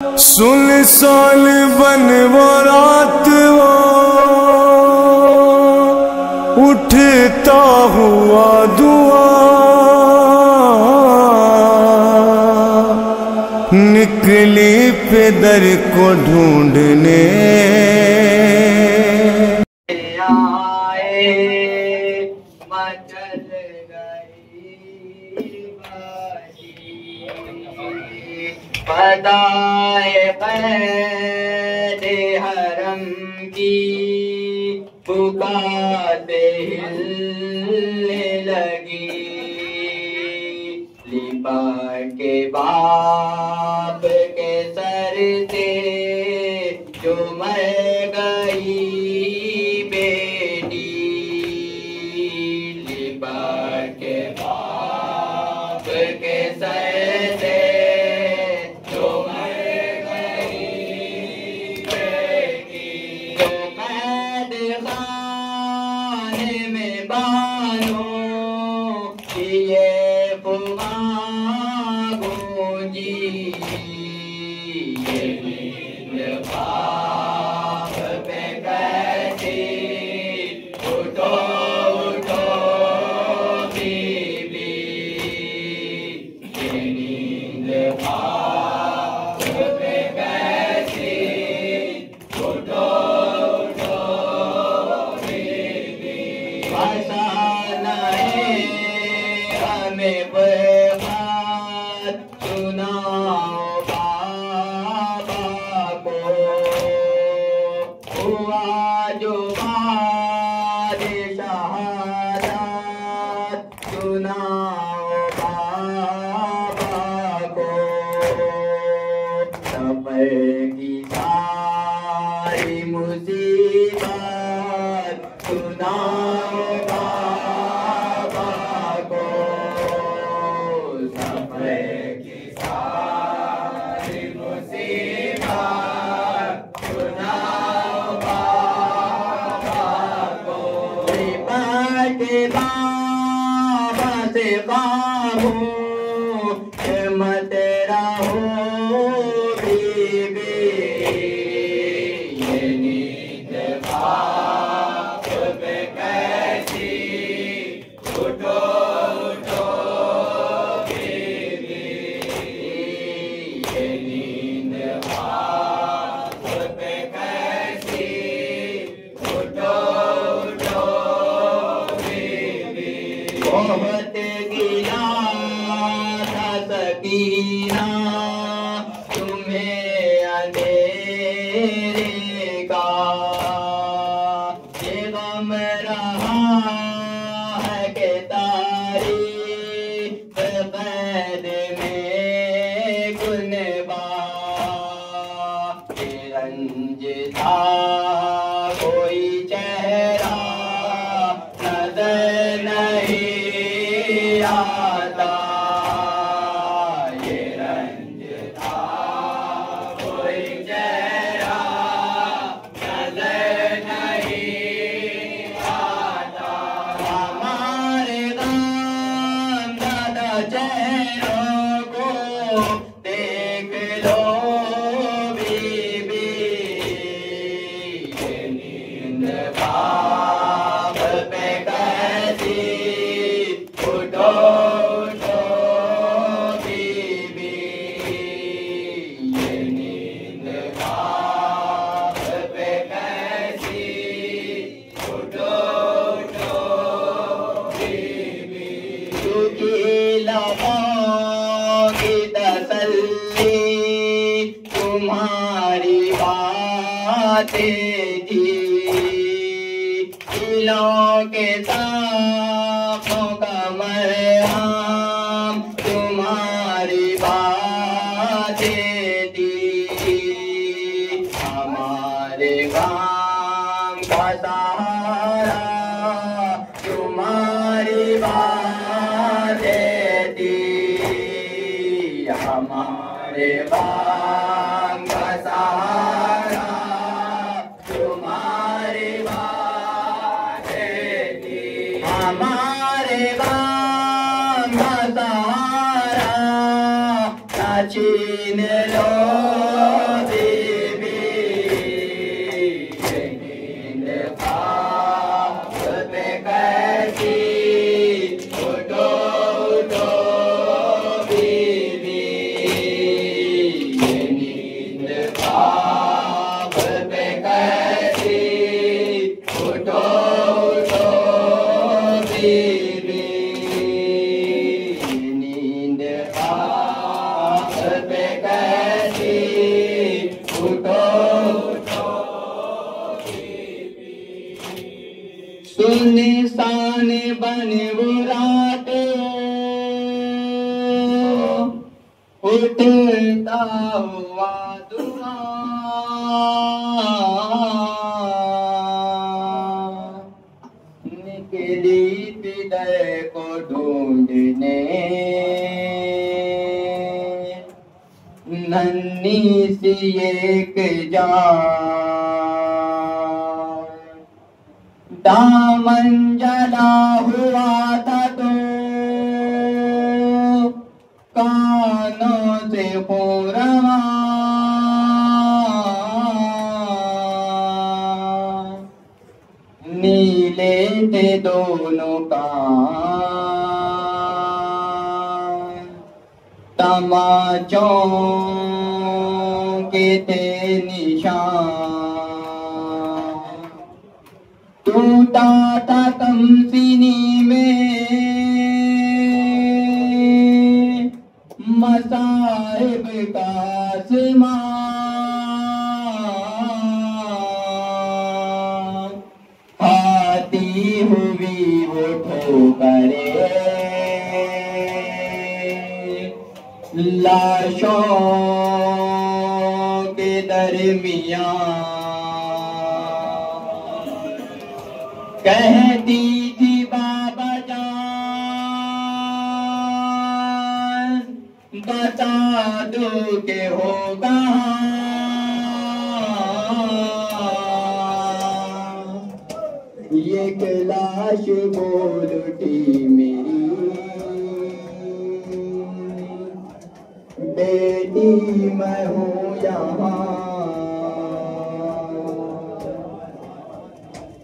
सुनसान बनवरात वो उठता हुआ धुआं निकली पेदर को ढूंढने पदाए कैद हरम की पुकारते हिलने लगी। लिपा के बाप के सर से जो मर गई बेटी। लिपा के बाप के सर से छीन लो सुनसान बन वो रात उठता हुआ धुआं निकली पितर को ढूंढने नन्ही सी एक जान दामन जला हुआ था तो कानों से हो रहा नीले थे दोनों कान तमाचों के थे निशान टूटा था कमसिनी में मसाहिब का आसमान आती हुई वो ठोकरे लाशों के दरमियान कहती थी बाबा जान बता दो के होगा ये लाश बोल उठी मेरी बेटी मैं हूँ यहाँ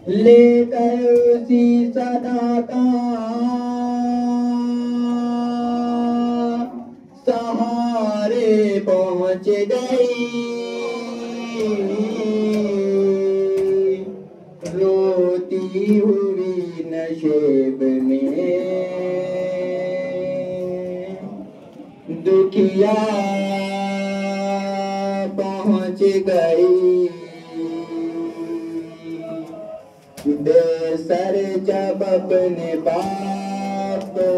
लेकर उसी सदा का सहारे पहुँच गई रोती हुई नशेब में दुखिया पहुँच गई बेसर जब अपने बाप को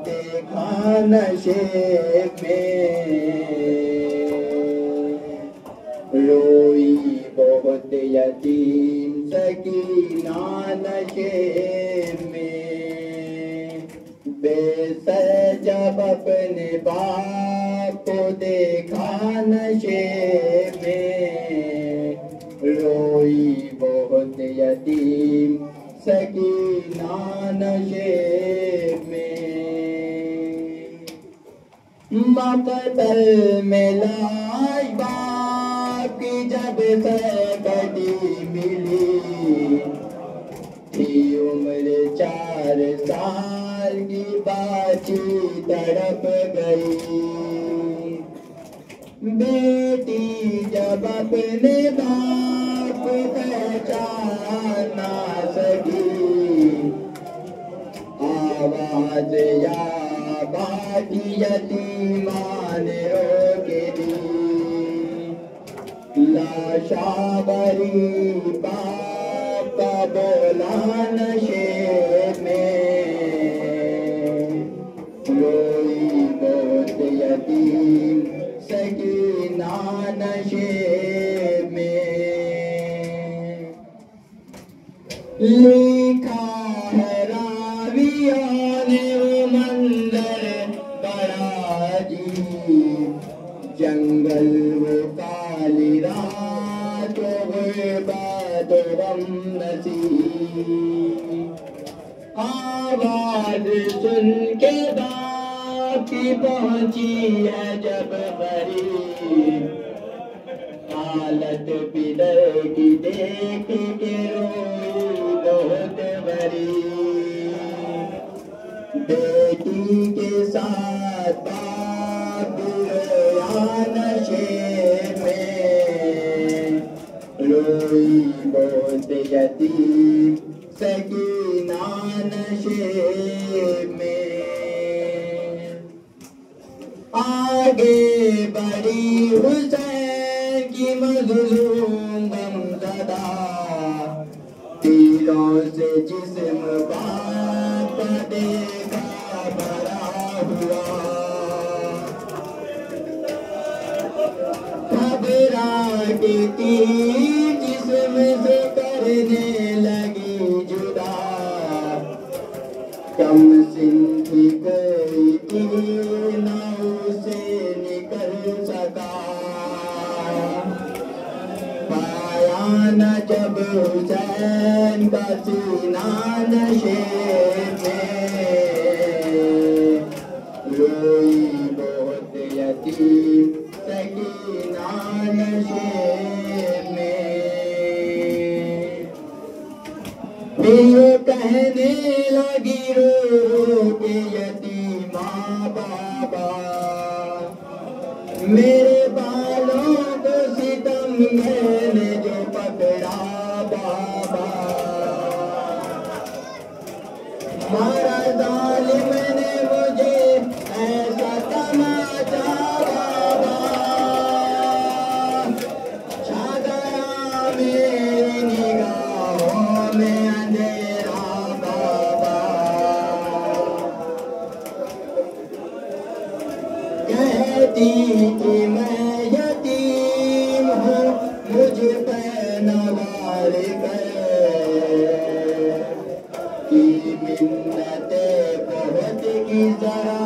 देखा नशे में रोई बहुत यतीम सकीना नशे में बेसर जब अपने बाप को देखा नशे में रोई बहुत यतीम सकीना नशे में मकतल में लाश बाप की जब से कटी मिली थी उम्र 4 साल की बाची तड़प गई बेटी जब अपने बाप पहचान ना सकी आवाज या बाकी यतीमान रोके दी लाशा बरी बाप का बोला नशे में रोई बहुत यतीम सकीना नशे में लिखा है रावियों ने वो मंजर बड़ा अजीब जंगल वो काली रात गुर्बत गम नसीब आवाज सुन के बाकी पहुंची है जब करीब हालत पितर की देख के रोई बहुत बड़ी बेटी के साथ बाप रोया नशे में रोई बहुत यतीम सकीना नशे में आगे बढ़ी हुसैन की मजलूम गमज़दा तीरों से जिस्म बाप देखा भरा हुआ, घबराहट की जिस्म से करने लगी जुदा, कम सिंधी कोई थी ना उसे निकल सका, पाया न जब हुसैन का सीना नशे में, रोई बहुत यतीम सकीना नशे में। फिर ये कहने लगी रो रो के यतीमा बाबा, मेरे बालों को सितम मैंने जो पकड़ा बाबा, मारा जालिम ने मुझे ऐसा तमाचा बाबा, छा गया मेरी निगाहों में अंधेरा बाबा, कहती कि मैं यतीम हूँ मुझ पे नवार कर, की मिन्नतें बहुत की जरा